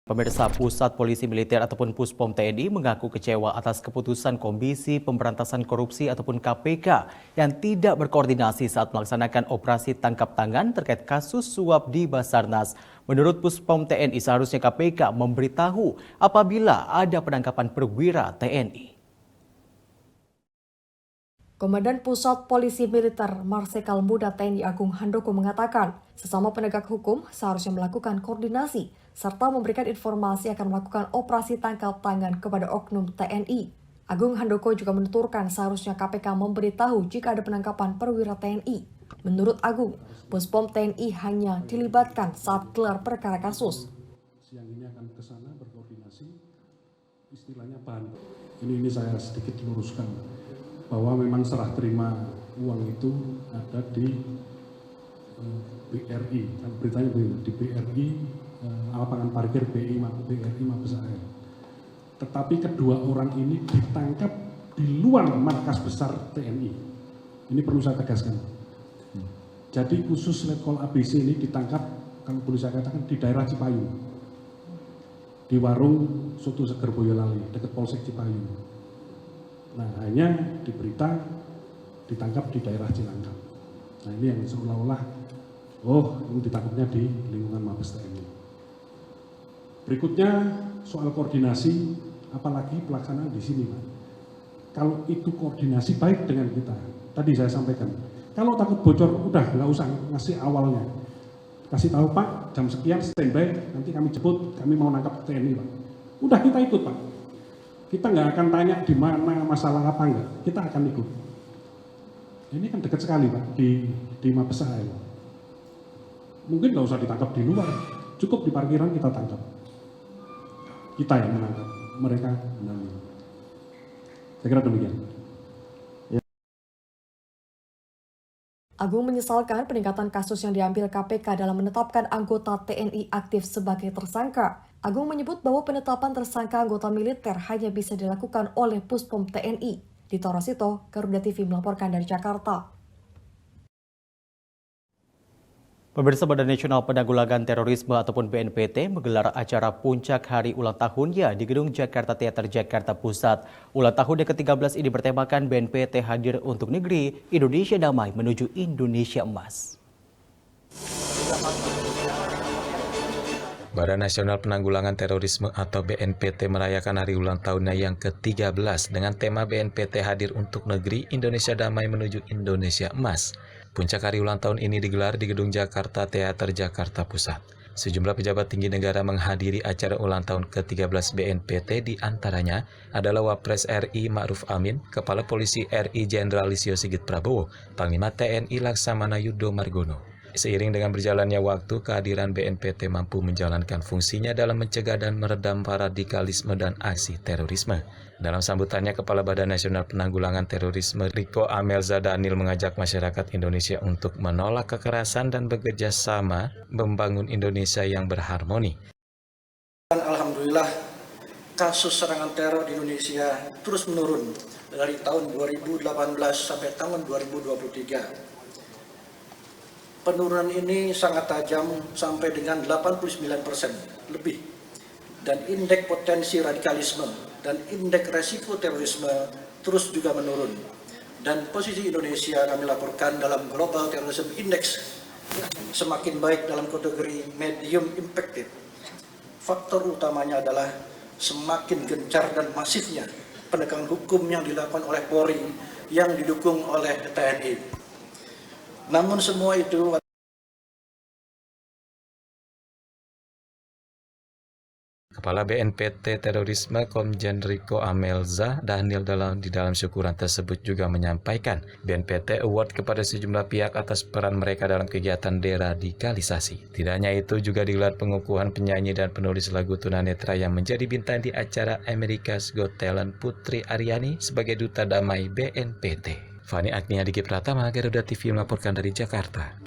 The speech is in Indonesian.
Pemirsa, Pusat Polisi Militer ataupun Puspom TNI mengaku kecewa atas keputusan Komisi Pemberantasan Korupsi ataupun KPK yang tidak berkoordinasi saat melaksanakan operasi tangkap tangan terkait kasus suap di Basarnas. Menurut Puspom TNI, seharusnya KPK memberitahu apabila ada penangkapan perwira TNI. Komandan Pusat Polisi Militer Marsikal Muda TNI Agung Handoko mengatakan, sesama penegak hukum seharusnya melakukan koordinasi serta memberikan informasi akan melakukan operasi tangkap tangan kepada oknum TNI. Agung Handoko juga menuturkan seharusnya KPK memberitahu jika ada penangkapan perwira TNI. Menurut Agung, Puspom TNI hanya dilibatkan saat gelar perkara kasus. Siang ini akan ke sana berkoordinasi, istilahnya bahan. Ini saya sedikit luruskan bahwa memang serah terima uang itu ada di BRI, kan beritanya di BRI, lapangan parkir BRI Mabes AL. Tetapi kedua orang ini ditangkap di luar markas besar TNI. Ini perlu saya tegaskan. Jadi khusus Letkol ABC ini ditangkap, kalau boleh saya katakan, di daerah Cipayung, di warung Soto Seger Boyolali, dekat Polsek Cipayung. Nah, hanya di berita ditangkap di daerah Cilangkap. Nah, ini yang seolah-olah, ini ditangkapnya di lingkungan Mabes TNI. Berikutnya soal koordinasi, apalagi pelaksanaan di sini, Pak. Kalau itu koordinasi baik dengan kita, tadi saya sampaikan. Kalau takut bocor, udah nggak usah ngasih awalnya. Kasih tahu, Pak, jam sekian standby, nanti kami jemput, kami mau nangkap TNI, Pak. Udah kita ikut, Pak. Kita nggak akan tanya di mana masalah apa enggak, kita akan ikut. Ini kan dekat sekali, Pak, di Mabes AL. Mungkin nggak usah ditangkap di luar, cukup di parkiran kita tangkap. Kita yang menangkap, mereka menangkap. Saya kira demikian. Agung menyesalkan peningkatan kasus yang diambil KPK dalam menetapkan anggota TNI aktif sebagai tersangka. Agung menyebut bahwa penetapan tersangka anggota militer hanya bisa dilakukan oleh Puspom TNI. Dito Rosito, Garuda TV melaporkan dari Jakarta. Pemirsa, Badan Nasional Penanggulangan Terorisme ataupun BNPT menggelar acara puncak hari ulang tahunnya di Gedung Jakarta Teater Jakarta Pusat. Ulang tahun yang ke-13 ini bertemakan BNPT hadir untuk negeri, Indonesia damai menuju Indonesia emas. Badan Nasional Penanggulangan Terorisme atau BNPT merayakan hari ulang tahunnya yang ke-13 dengan tema BNPT hadir untuk negeri, Indonesia damai menuju Indonesia emas. Puncak hari ulang tahun ini digelar di Gedung Jakarta Teater Jakarta Pusat. Sejumlah pejabat tinggi negara menghadiri acara ulang tahun ke-13 BNPT, di antaranya adalah Wapres RI Ma'ruf Amin, Kepala Polisi RI Jenderal Listio Sigit Prabowo, Panglima TNI Laksamana Yudo Margono. Seiring dengan berjalannya waktu, kehadiran BNPT mampu menjalankan fungsinya dalam mencegah dan meredam radikalisme dan aksi terorisme. Dalam sambutannya, Kepala Badan Nasional Penanggulangan Terorisme Riko Amelza Daniel mengajak masyarakat Indonesia untuk menolak kekerasan dan bekerja sama membangun Indonesia yang berharmoni. Alhamdulillah, kasus serangan teror di Indonesia terus menurun dari tahun 2018 sampai tahun 2023. Penurunan ini sangat tajam sampai dengan 89% lebih. Dan indeks potensi radikalisme dan indeks resiko terorisme terus juga menurun. Dan posisi Indonesia kami laporkan dalam Global Terrorism Index semakin baik dalam kategori medium impacted. Faktor utamanya adalah semakin gencar dan masifnya penegakan hukum yang dilakukan oleh Polri yang didukung oleh TNI. Namun semua itu Kepala BNPT Terorisme Komjen Riko Amelza Daniel di dalam syukuran tersebut juga menyampaikan BNPT Award kepada sejumlah pihak atas peran mereka dalam kegiatan deradikalisasi. Tidak hanya itu, juga digelar pengukuhan penyanyi dan penulis lagu tunanetra yang menjadi bintang di acara America's Got Talent, Putri Aryani, sebagai duta damai BNPT. Fani Agnia Diki Pratama, Garuda TV melaporkan dari Jakarta.